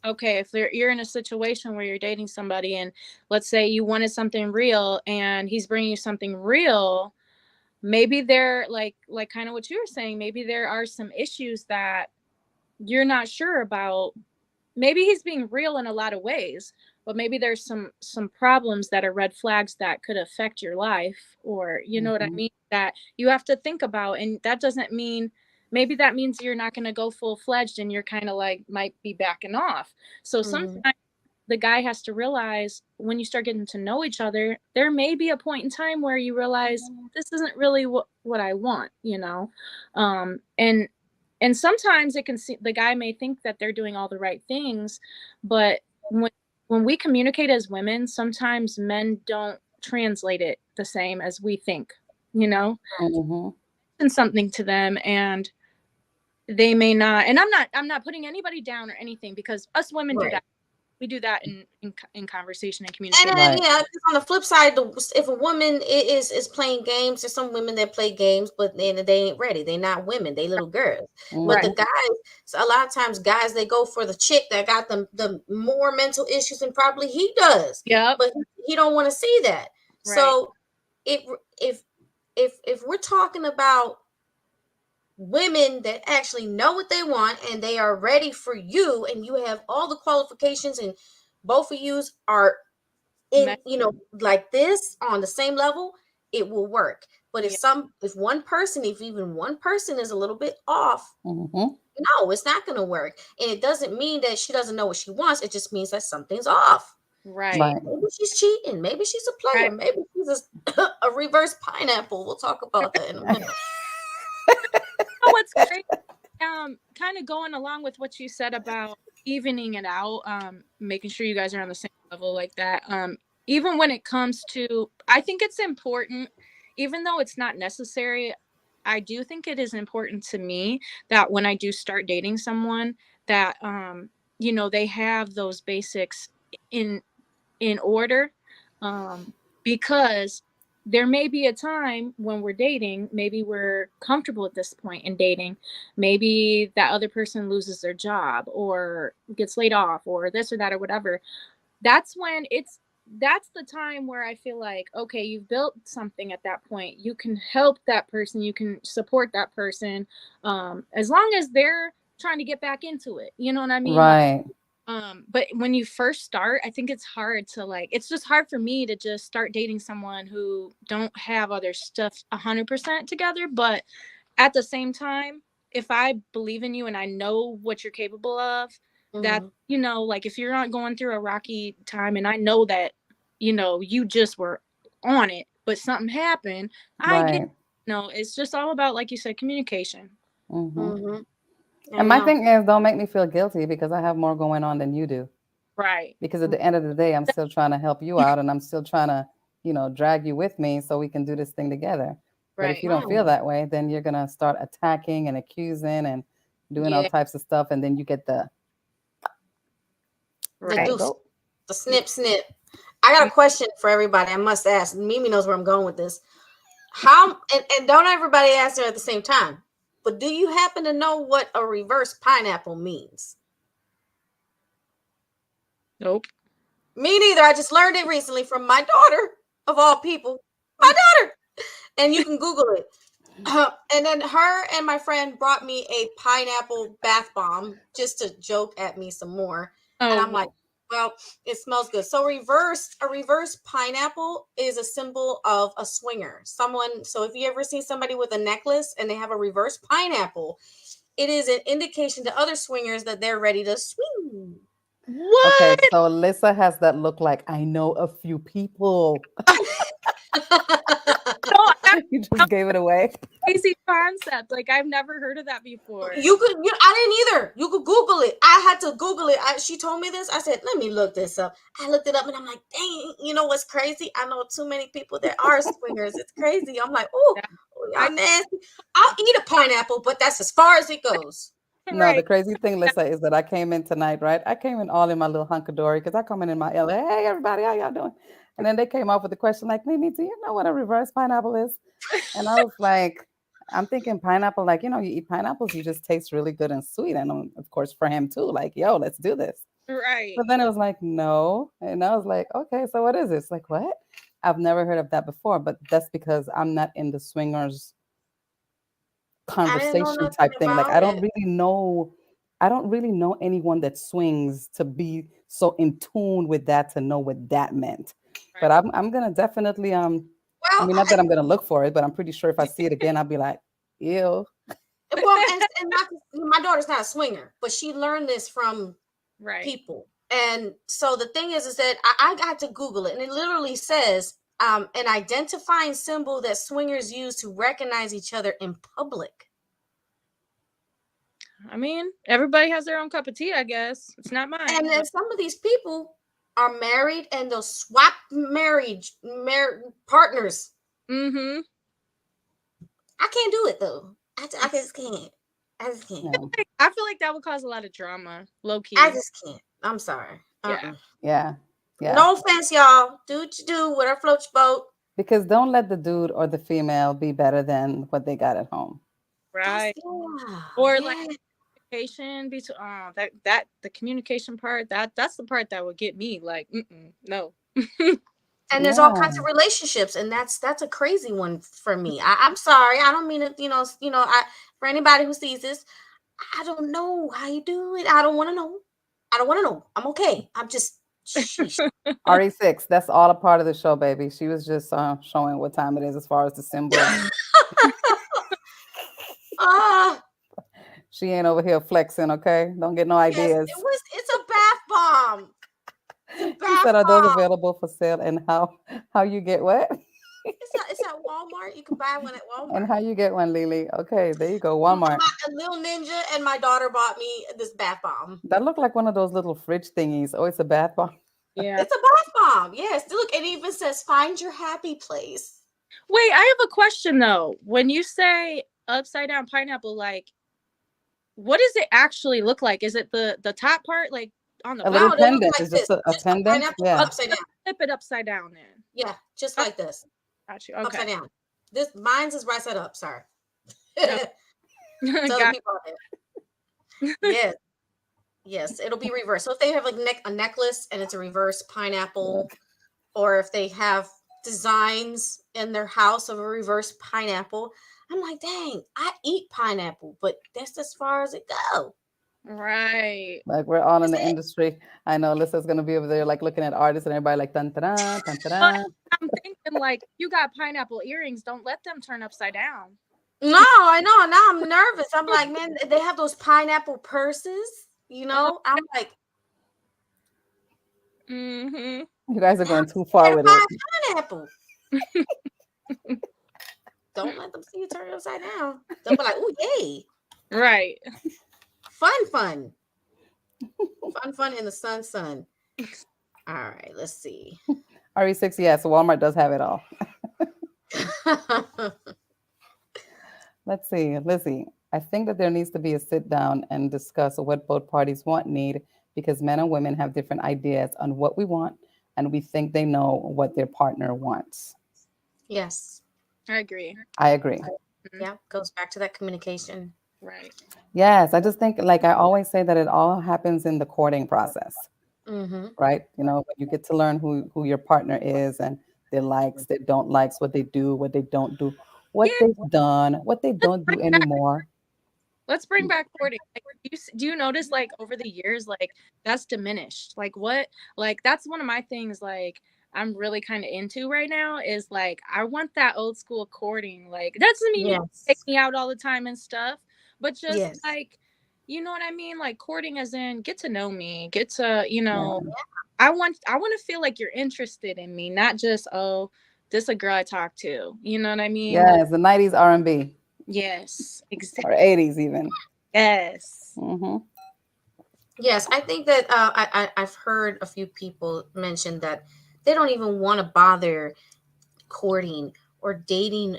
okay, if you're in a situation where you're dating somebody and let's say you wanted something real and he's bringing you something real, maybe they're like kind of what you were saying, maybe there are some issues that you're not sure about. Maybe he's being real in a lot of ways, but maybe there's some problems that are red flags that could affect your life, or you know what I mean, that you have to think about. And that doesn't mean, maybe that means you're not going to go full-fledged and you're kind of like might be backing off. So sometimes the guy has to realize when you start getting to know each other, there may be a point in time where you realize this isn't really what I want, and sometimes it can see, the guy may think that they're doing all the right things, but when we communicate as women, sometimes men don't translate it the same as we think, Mm-hmm. and something to them, and they may not. And I'm not putting anybody down or anything, because us women do that. We do that in conversation and communication. And then, on the flip side, if a woman is playing games, there's some women that play games, but then they ain't ready. They're not women. They little girls. Mm-hmm. But the guys, so a lot of times, guys, they go for the chick that got the more mental issues than probably he does. Yeah. But he don't want to see that. Right. So if we're talking about women that actually know what they want and they are ready for you, and you have all the qualifications, and both of you are in, like this on the same level, it will work. But if even one person is a little bit off, no, it's not going to work. And it doesn't mean that she doesn't know what she wants. It just means that something's off. Right. Maybe she's cheating. Maybe she's a player. Right. Maybe she's a reverse pineapple. We'll talk about that in a minute. What's great, kind of going along with what you said about evening it out, making sure you guys are on the same level like that. Even when it comes to, I think it's important, even though it's not necessary, I do think it is important to me that when I do start dating someone, that they have those basics in order, because there may be a time when we're dating, maybe we're comfortable at this point in dating, maybe that other person loses their job or gets laid off or this or that or whatever. That's the time where I feel like, okay, you've built something at that point. You can help that person. You can support that person, as long as they're trying to get back into it. You know what I mean? Right. But when you first start, I think it's hard to it's just hard for me to just start dating someone who don't have other stuff 100% together. But at the same time, if I believe in you and I know what you're capable of, that, if you're not going through a rocky time and I know that, you just were on it, but something happened, I get, it's just all about, like you said, communication. And my thing is, don't make me feel guilty because I have more going on than you do. Right. Because at the end of the day, I'm still trying to help you out, and I'm still trying to, drag you with me so we can do this thing together. Right. But if you don't feel that way, then you're going to start attacking and accusing and doing all types of stuff. And then you get the snip. I got a question for everybody. I must ask. Mimi knows where I'm going with this. How and don't everybody answer at the same time. But do you happen to know what a reverse pineapple means? Nope. Me neither. I just learned it recently from my daughter, of all people. My daughter. And you can Google it. And then her and my friend brought me a pineapple bath bomb just to joke at me some more. And I'm like, well, it smells good. So a reverse pineapple is a symbol of a swinger. Someone, so if you ever see somebody with a necklace and they have a reverse pineapple, it is an indication to other swingers that they're ready to swing. What? Okay, so Lissa has that look like I know a few people. No, You just gave it away. crazy concept. Like I've never heard of that before. I didn't either. You could Google it. I had to Google it. She told me this. I said, let me look this up. I looked it up and I'm like, dang, you know what's crazy? I know too many people that are swingers. It's crazy. I'm like, oh, y'all nasty. I'll eat a pineapple, but that's as far as it goes. No, the crazy thing, Lissa, is that I came in tonight, right? I came in all in my little hunkadory because I come in my LA. Hey, everybody, how y'all doing? And then they came up with the question like, Mimi, do you know what a reverse pineapple is? And I was like, I'm thinking pineapple, like, you eat pineapples, you just taste really good and sweet. And of course, for him too, like, yo, let's do this. Right. But then it was like, no. And I was like, okay, so what is this? Like, what? I've never heard of that before, but that's because I'm not in the swingers conversation type thing. Like, I don't really know anyone that swings to be so in tune with that to know what that meant. Right. But I'm gonna definitely I mean, not that I'm gonna look for it, but I'm pretty sure if I see it again, I'll be like, ew. Well, and my daughter's not a swinger, but she learned this from people. And so the thing is that I got to Google it, and it literally says an identifying symbol that swingers use to recognize each other in public. I mean, everybody has their own cup of tea, I guess. It's not mine. And then some of these people are married and they'll swap partners. Mm-hmm. I can't do it though. I just can't. I just can't. I feel like that would cause a lot of drama, low key. I just can't. I'm sorry. Yeah. No offense, y'all. Do what you do. Whatever floats your boat. Because don't let the dude or the female be better than what they got at home. Right. Or like communication between that the communication part, that's the part that would get me like, no. And there's all kinds of relationships, and that's a crazy one for me. I'm sorry. I don't mean it, for anybody who sees this, I don't know how you do it. I don't want to know. I'm okay. I'm just RE6, that's all a part of the show, baby. She was just showing what time it is as far as the symbol. She ain't over here flexing, okay? Don't get no ideas. It's a bath bomb. She said, are those available for sale? And how you get what? It's at Walmart. You can buy one at Walmart. And how you get one, LeeLee? Okay, there you go, Walmart. A little ninja and my daughter bought me this bath bomb. That looked like one of those little fridge thingies. Oh, it's a bath bomb. Yeah, it's a bath bomb. Yes, look, it even says "Find your happy place." Wait, I have a question though. When you say upside down pineapple, like, what does it actually look like? Is it the top part, like on the little pendant? Is just a pendant? Yeah, upside down. Flip it upside down then. Yeah, just like this. Got you. Okay. Upside down. Mine's is right side up. Sorry. Yes, it'll be reversed. So if they have like a necklace and it's a reverse pineapple, or if they have designs in their house of a reverse pineapple, I'm like, dang, I eat pineapple, but that's as far as it goes. Right. Like we're all in the industry. I know Lissa's gonna be over there like looking at artists and everybody like dun ta dun dun ta. I'm thinking like, you got pineapple earrings, don't let them turn upside down. No, I know. Now I'm nervous. I'm like, man, they have those pineapple purses, I'm like, you guys are going too far with it. Pineapple. Don't let them see you turn upside down. They'll be like, oh, yay. Right. Fun in the sun. All right, let's see. RE6, yes, Walmart does have it all. Let's see, Lizzie. I think that there needs to be a sit down and discuss what both parties need, because men and women have different ideas on what we want, and we think they know what their partner wants. Yes. I agree. I agree. Yeah, goes back to that communication. Right. Yes, I just think, like I always say, that it all happens in the courting process, Mm-hmm. right? You know, when you get to learn who your partner is and their likes, their don't likes, what they do, what they don't do, what Yeah. they've done, what they don't do anymore. Let's bring back courting. Like, do you notice, like, over the years, like, that's diminished? Like, what? Like, that's one of my things. Like, I'm really kind of into right now is like I want that old school courting. Like, that doesn't mean you take Yes. me out all the time and stuff, but just Yes. like, you know what I mean? Like courting as in get to know me, get to, Yeah. I want to feel like you're interested in me, not just, oh, this a girl I talk to. You know what I mean? Like, Yes, the 90s R&B yes, exactly. or 80s even. Yes. Hmm. Yes, I think that I've heard a few people mention that they don't even want to bother courting or dating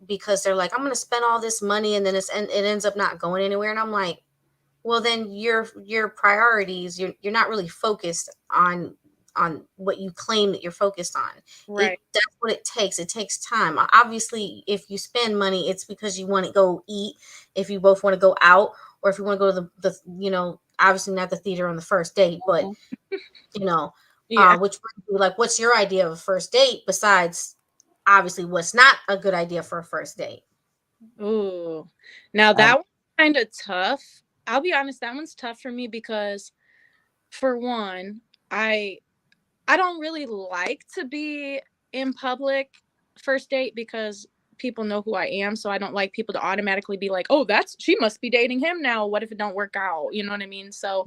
because they're like, I'm going to spend all this money and then it ends up not going anywhere. And I'm like, well, then your priorities, you're not really focused on what you claim that you're focused on. Right. That's what it takes. It takes time. Obviously, if you spend money, it's because you want to go eat, if you both want to go out, or if you want to go to the obviously not the theater on the first date, but you know, Yeah. which would be like, what's your idea of a first date besides obviously what's not a good idea for a first date? Ooh. Now that one's kind of tough. I'll be honest, that one's tough for me because for one, I don't really like to be in public first date because people know who I am, so I don't like people to automatically be like, "Oh, she must be dating him now. What if it don't work out?" You know what I mean? So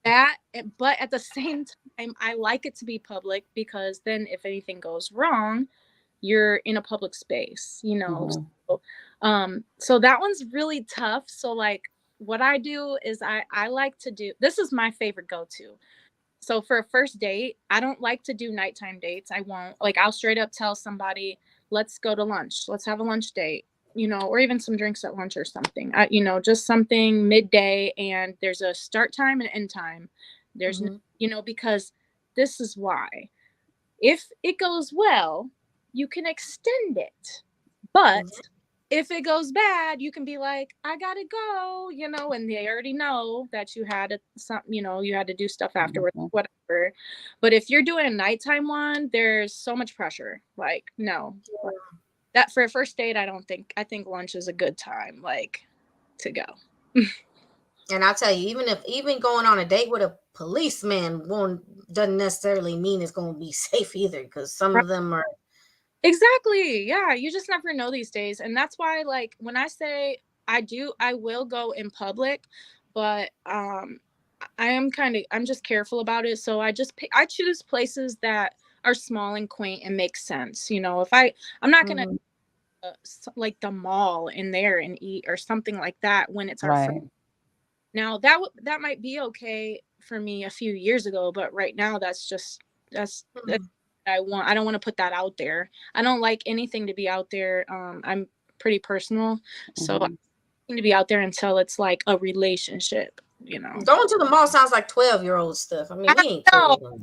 but at the same time, I like it to be public because then if anything goes wrong, you're in a public space, so that one's really tough. So like what I do is I like to do, this is my favorite go-to. So for a first date, I don't like to do nighttime dates. I won't. Like, I'll straight up tell somebody, let's go to lunch, let's have a lunch date, or even some drinks at lunch or something. Just something midday, and there's a start time and end time. There's because this is why, if it goes well, you can extend it. But if it goes bad, you can be like, I gotta go, and they already know that you had you had to do stuff afterwards, whatever. But if you're doing a nighttime one, there's so much pressure. Like, no. That for a first date, I think lunch is a good time, like, to go. And I'll tell you, even going on a date with a policeman doesn't necessarily mean it's going to be safe either, because some of them are. Exactly. Yeah, you just never know these days, and that's why, like, when I say I will go in public, but I'm just careful about it. So I choose places that are small and quaint and make sense. If I'm not gonna like the mall in there and eat or something like that when it's our first. Now that might be okay for me a few years ago, but right now that's I don't want to put that out there. I don't like anything to be out there. I'm pretty personal, so I need to be out there until it's like a relationship. Going to the mall sounds like 12-year-old stuff. I mean, we ain't cool.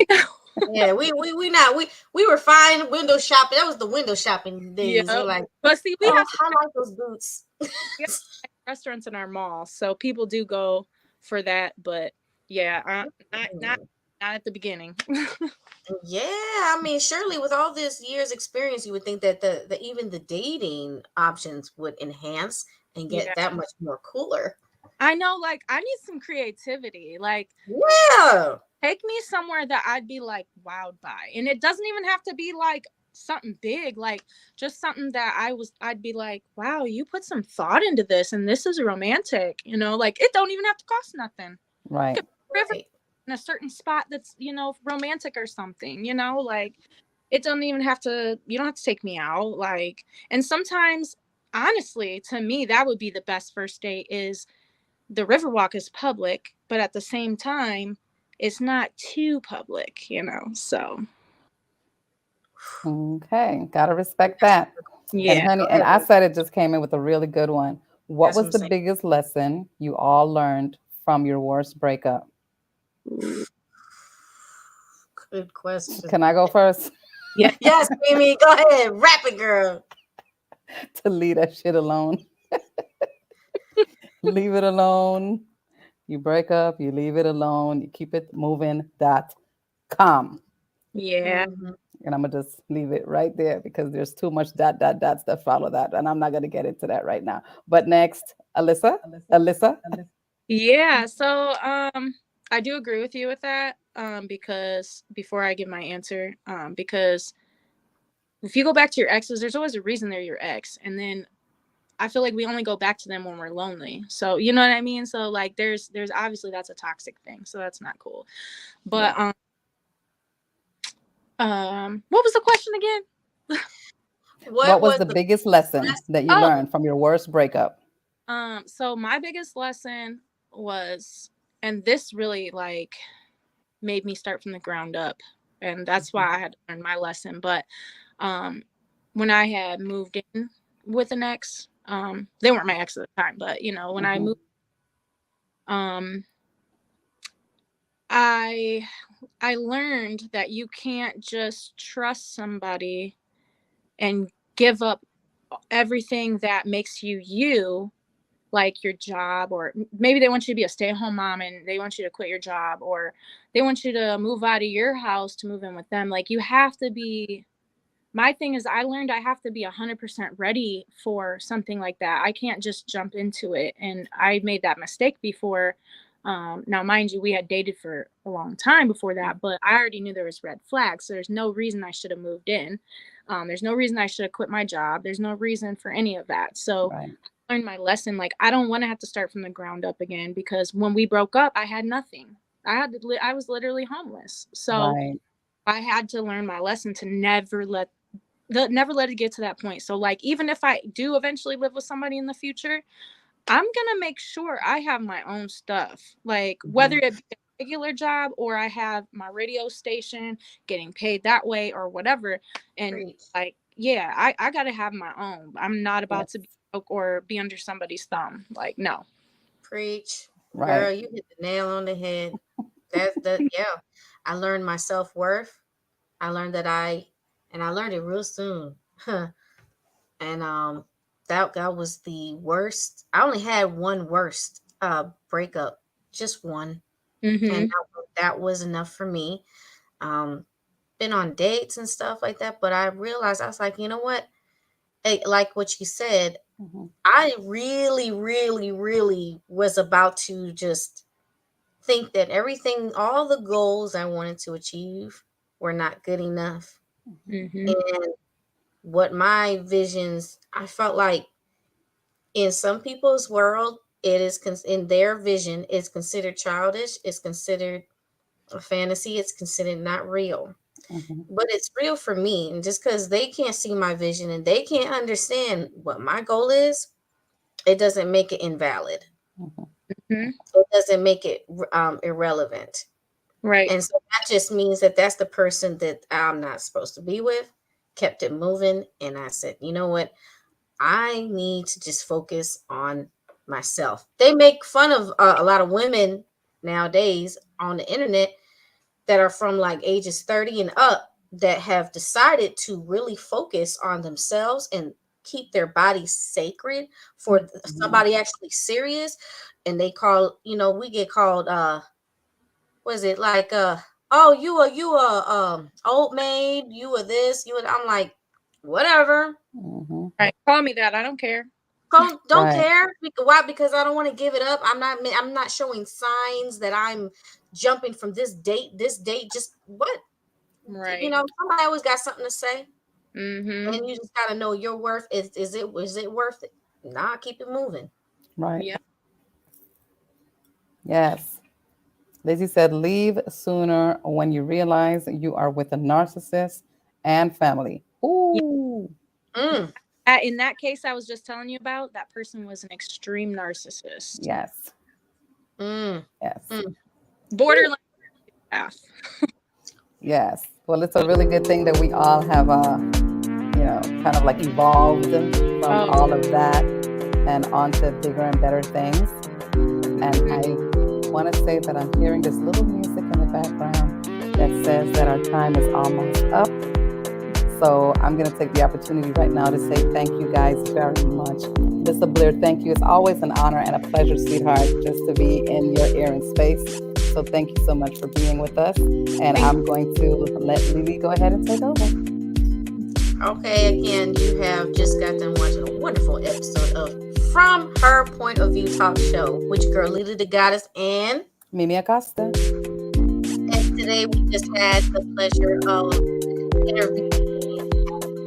Yeah, we not we were fine window shopping. That was the window shopping days. Yeah, We're like, but see, I like those boots. We have restaurants in our mall, so people do go for that. But yeah, not at the beginning. Yeah, I mean, surely with all this years experience, you would think that the even the dating options would enhance and get that much more cooler. I know, like, I need some creativity. Like, yeah, take me somewhere that I'd be like wowed by, and it doesn't even have to be like something big, like just something that I'd be like, wow, you put some thought into this, and this is romantic. Like, it don't even have to cost nothing. Right. In a certain spot that's romantic or something. Like, it don't even have to. You don't have to take me out. Like, and sometimes, honestly, to me, that would be the best first date. Is the Riverwalk is public, but at the same time, it's not too public, so. Okay, gotta respect that. Yeah. And honey, and I said it just came in with a really good one. What was the biggest lesson you all learned from your worst breakup? Good question. Can I go first? Yeah. Yes, Mimi, go ahead. Rap it, girl. To leave that shit alone. Leave it alone. You break up, you leave it alone, you keep it moving.com. Yeah. Mhm. And I'm gonna just leave it right there because there's too much dots that follow that. And I'm not gonna get into that right now. But next, Alyssa. Yeah. So I do agree with you with that. Because before I give my answer, because if you go back to your exes, there's always a reason they're your ex. And then I feel like we only go back to them when we're lonely. So you know what I mean? So like there's obviously that's a toxic thing. So that's not cool. But what was the question again? What was the biggest lesson that you Oh. learned from your worst breakup? So my biggest lesson was, and this really like made me start from the ground up, and that's why I had to learn my lesson. But when I had moved in with an ex, they weren't my ex at the time, but you know, when I moved, I learned that you can't just trust somebody and give up everything that makes you you, like your job, or maybe they want you to be a stay-at-home mom and they want you to quit your job, or they want you to move out of your house to move in with them. Like you have to be, my thing is I learned I have to be 100% ready for something like that. I can't just jump into it. And I made that mistake before. Now, mind you, we had dated for a long time before that, but I already knew there was red flags. So there's no reason I should have moved in. There's no reason I should have quit my job. There's no reason for any of that. So I learned my lesson. Like, I don't want to have to start from the ground up again, because when we broke up, I had nothing. I was literally homeless. So I had to learn my lesson to never let it get to that point. So like, even if I do eventually live with somebody in the future, I'm gonna make sure I have my own stuff, like whether it be a regular job or I have my radio station getting paid that way or whatever. And like, yeah, I gotta have my own. I'm not about to be broke or be under somebody's thumb. Like, no. Preach. Girl, you hit the nail on the head. Yeah. I learned my self-worth. I learned and I learned it real soon. And that was the worst. I only had one worst breakup, just one. And that was enough for me. Been on dates and stuff like that, but I realized, I was like, you know what? Like what you said, I really, really, really was about to just think that all the goals I wanted to achieve were not good enough. And what my visions, I felt like in some people's world, it is in their vision, it's considered childish, it's considered a fantasy, it's considered not real. But it's real for me. And just because they can't see my vision and they can't understand what my goal is, it doesn't make it invalid. It doesn't make it irrelevant. Right. And so that just means that that's the person that I'm not supposed to be with. Kept it moving. And I said, you know what? I need to just focus on myself. They make fun of a lot of women nowadays on the internet that are from like ages 30 and up that have decided to really focus on themselves and keep their bodies sacred for somebody actually serious. And they call, we get called, what is it, like, oh, you a old maid, you are this, I'm like, whatever. Right. Call me that. I don't care. Don't care. Why? Because I don't want to give it up. I'm not showing signs that I'm jumping from this date. Just what? Right. Somebody always got something to say. And you just gotta know your worth. Is it worth it? Nah, keep it moving. Right. Yeah. Yes. Lizzie said, leave sooner when you realize you are with a narcissist and family. Ooh. In that case I was just telling you about, that person was an extreme narcissist. Yes. Yes. Borderline path. Yes. Well, it's a really good thing that we all have, kind of like evolved from all of that and onto bigger and better things. And I want to say that I'm hearing this little music in the background. that says that our time is almost up. So I'm going to take the opportunity right now to say thank you guys very much. Lissa Blair, thank you. It's always an honor and a pleasure, sweetheart, just to be in your ear and space. So thank you so much for being with us. And I'm going to let LeeLee go ahead and take over. Okay, again, you have just got done watching a wonderful episode of From Her Point of View Talk Show with your girl LeeLee the Goddess and Mimie Acosta. And today we just had the pleasure of interviewing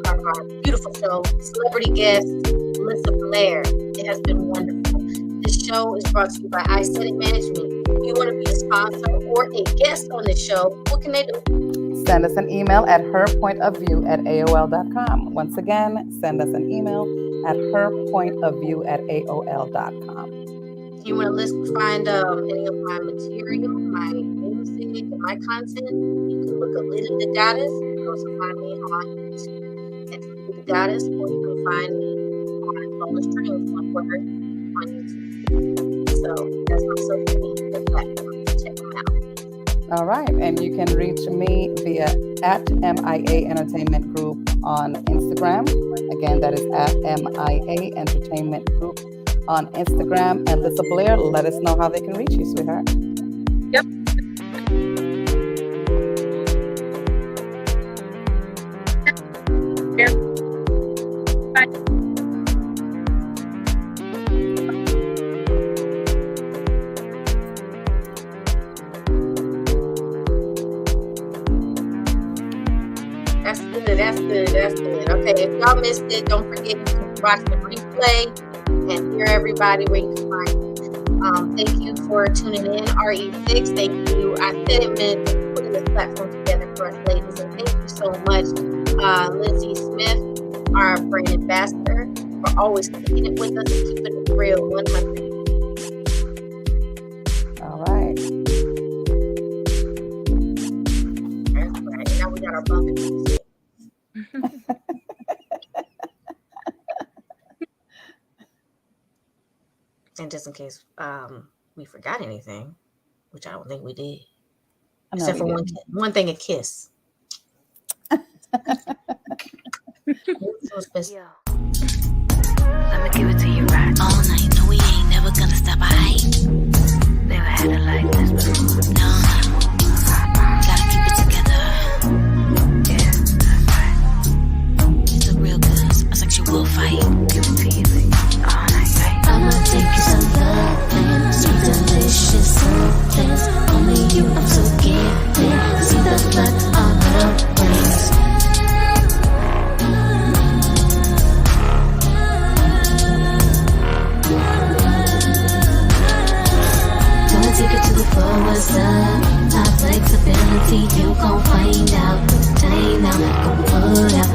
our beautiful show, celebrity guest, Lissa Blair. It has been wonderful. This show is brought to you by iSteady Management. If you want to be a sponsor or a guest on the show, what can they do? Send us an email at herpointofview@aol.com. Once again, send us an email at herpointofview@aol.com. If you want to find any of my material, my music, and my content, you can look up LeeLee the Goddess. You can also find me on YouTube at LeeLee the Goddess, or you can find me on Bonus Streams, one word, on YouTube. So that's my social media platform. Check them out. All right. And you can reach me via at M.I.A. Entertainment Group on Instagram. Again, that is at M.I.A. Entertainment Group on Instagram. And Lissa Blair, let us know how they can reach you, sweetheart. Yep. Bye. That's good. Okay, if y'all missed it, don't forget to watch the replay and hear everybody where you can find me. Thank you for tuning in, RE6. Thank you. I said it meant putting this platform together for us ladies. And thank you so much, Lindsay Smith, our brand ambassador, for always keeping it with us and keeping it real 100. All right. That's right. Now we got our bumping music. And just in case we forgot anything, which I don't think we did, except for one thing, a kiss. Yo. I'ma give it to you right all night. No, we ain't never gonna stop. I never had it like this before. No, gotta keep it together. Yeah, that's right. It's a real good, a sexual fight. Give it to you all night, right? I'ma take you some loving, sweet delicious somethings. Only you, I'm so gifted. See the blood on the wings. Gonna take it to the floor, what's up? Top flexibility, you gon' find out. Time now, gon' pull out. No doubt,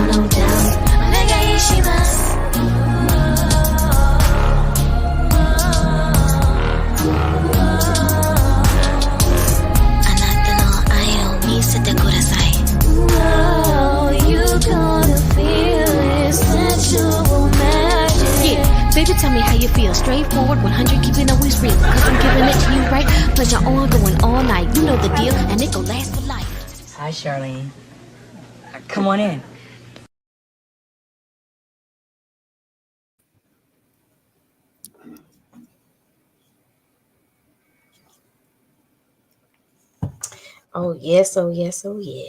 no doubt. Omega Ishimasu. Oh, you gonna feel it, sensual magic. Yeah, baby, tell me how you feel. Straightforward, 100, keeping always real. Cause I'm giving it to you right. Pleasure on, going all night. You know the deal, and it gon' last for life. Hi, Charlene. Come on in. Oh yes, oh yes, oh yes.